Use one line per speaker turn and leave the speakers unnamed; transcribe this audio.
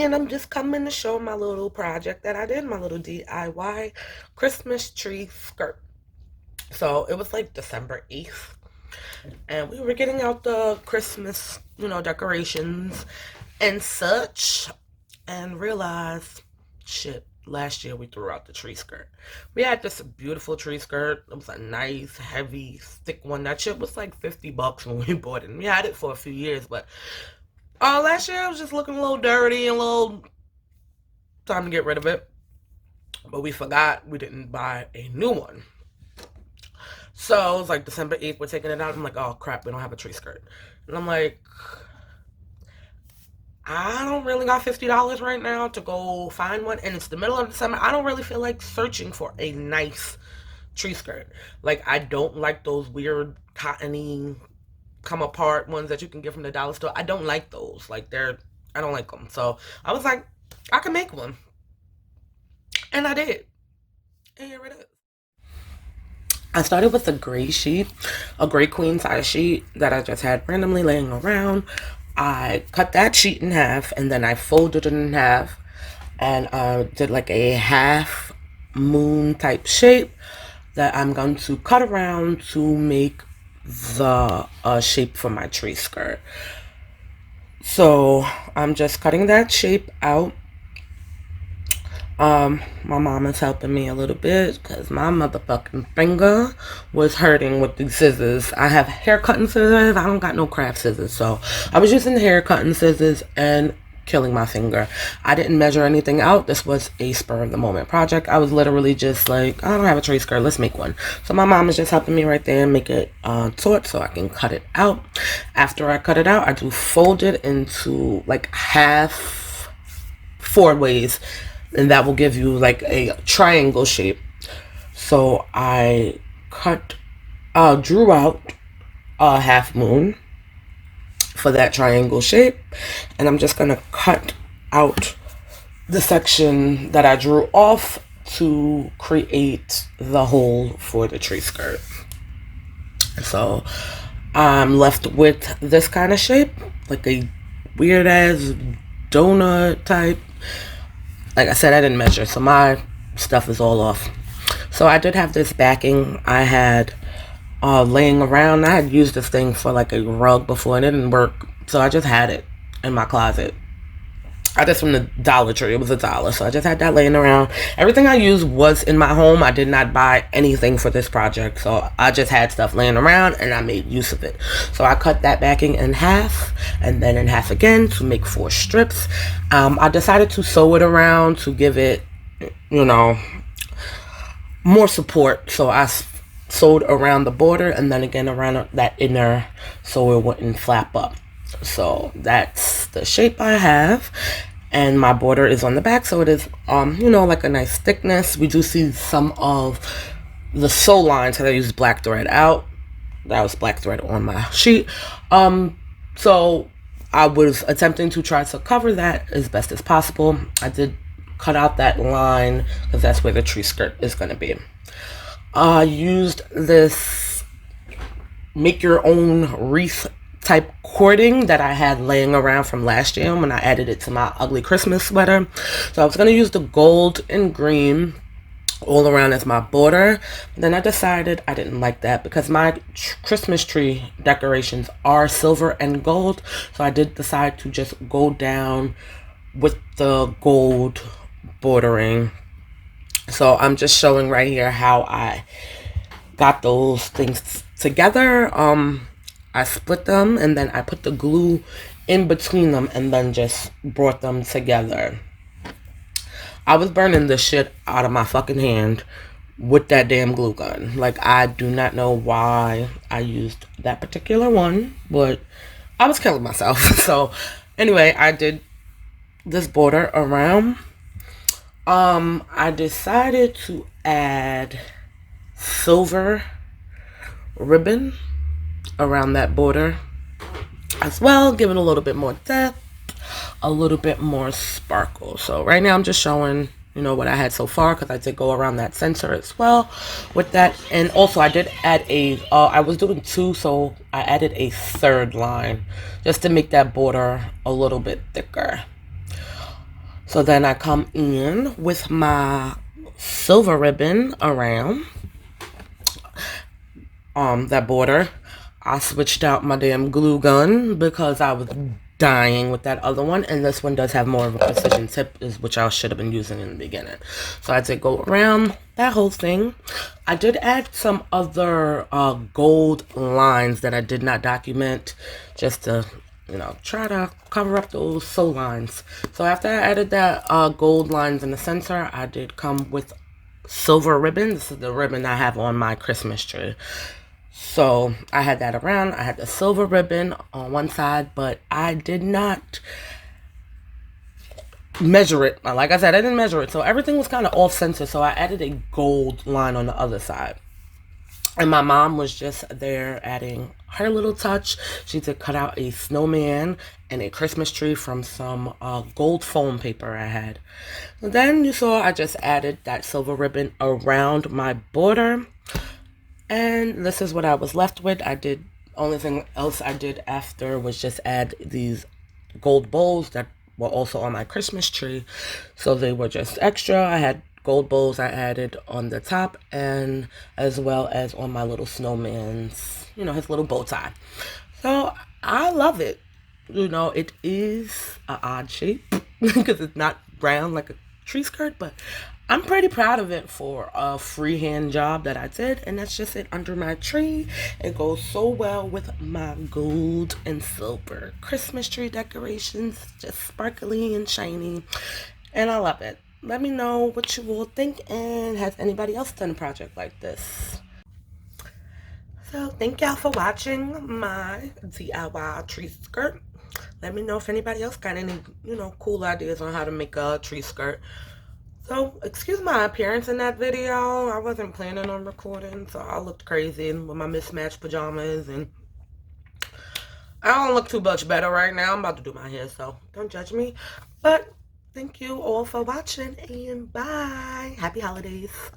and I'm just coming to show my little project that I did, my little DIY Christmas tree skirt. So it was like December 8th, and we were getting out the Christmas, decorations and such, and realized, shit, last year we threw out the tree skirt. We had this beautiful tree skirt. It was a nice, heavy, thick one. That shit was like $50 when we bought it. And we had it for a few years, but last year I was just looking a little dirty and a little time to get rid of it. But we forgot we didn't buy a new one. So it was like December 8th, we're taking it out. I'm like, oh crap, we don't have a tree skirt. And I'm like, I don't really got $50 right now to go find one. And it's the middle of December. I don't really feel like searching for a nice tree skirt. Like, I don't like those weird cottony come apart ones that you can get from the dollar store. I don't like those. I don't like them. So I was like, I can make one. And I did. And here it is. I started with a gray sheet, a gray queen size sheet that I just had randomly laying around. I cut that sheet in half and then I folded it in half and did like a half moon type shape that I'm going to cut around to make the shape for my tree skirt. So I'm just cutting that shape out. My mom is helping me a little bit because my motherfucking finger was hurting with the scissors. I have hair cutting scissors. I don't got no craft scissors. So I was using the hair cutting scissors and killing my finger. I didn't measure anything out. This was a spur of the moment project. I was literally just like, I don't have a tree skirt. Let's make one. So my mom is just helping me right there and make it taut so I can cut it out. After I cut it out, I do fold it into like half, 4 ways. And that will give you like a triangle shape. So I drew out a half moon for that triangle shape. And I'm just going to cut out the section that I drew off to create the hole for the tree skirt. So I'm left with this kind of shape, like a weird ass donut type. Like I said, I didn't measure, so my stuff is all off. So I did have this backing I had laying around. I had used this thing for like a rug before and it didn't work. So I just had it in my closet. I just from the Dollar Tree. It was $1. So I just had that laying around. Everything I used was in my home. I did not buy anything for this project. So I just had stuff laying around and I made use of it. So I cut that backing in half and then in half again to make 4 strips. I decided to sew it around to give it, more support. So I sewed around the border and then again around that inner so it wouldn't flap up. So that's the shape I have, and my border is on the back, so it is like a nice thickness. We do see some of the sew lines that I used black thread out. That was black thread on my sheet. So I was attempting to try to cover that as best as possible. I did cut out that line because that's where the tree skirt is going to be. I used this make your own wreath type cording that I had laying around from last year when I added it to my ugly Christmas sweater. So I was going to use the gold and green all around as my border. Then I decided I didn't like that because my Christmas tree decorations are silver and gold. So I did decide to just go down with the gold bordering. So I'm just showing right here how I got those things together. I split them and then I put the glue in between them and then just brought them together. I was burning the shit out of my fucking hand with that damn glue gun. Like, I do not know why I used that particular one, but I was killing myself. So anyway, I did this border around. I decided to add silver ribbon around that border as well, give it a little bit more depth, a little bit more sparkle. So right now I'm just showing what I had so far because I did go around that center as well with that. And also I did add I was doing 2, so I added a 3rd line just to make that border a little bit thicker. So then I come in with my silver ribbon around that border. I switched out my damn glue gun because I was dying with that other one, and this one does have more of a precision tip, which I should have been using in the beginning. So I did go around that whole thing. I did add some other gold lines that I did not document, just to try to cover up those sew lines. So after I added that gold lines in the center, I did come with silver ribbon. This is the ribbon I have on my Christmas tree. So I had that around. I had the silver ribbon on one side, but I did not measure it. Like I said, I didn't measure it. So everything was kind of off center. So I added a gold line on the other side. And my mom was just there adding her little touch. She did cut out a snowman and a Christmas tree from some gold foam paper I had. And then you saw I just added that silver ribbon around my border. And this is what I was left with. Only thing else I did after was just add these gold bowls that were also on my Christmas tree. So they were just extra. I had gold bowls I added on the top, and as well as on my little snowman's, his little bow tie. So I love it. It is an odd shape because it's not round like a tree skirt, but I'm pretty proud of it for a freehand job that I did, and that's just it under my tree. It goes so well with my gold and silver Christmas tree decorations, just sparkly and shiny, and I love it. Let me know what you all think, and has anybody else done a project like this? So thank y'all for watching my DIY tree skirt. Let me know if anybody else got any, cool ideas on how to make a tree skirt. So, excuse my appearance in that video. I wasn't planning on recording, so I looked crazy with my mismatched pajamas, and I don't look too much better right now. I'm about to do my hair, so don't judge me. But thank you all for watching, and bye. Happy holidays.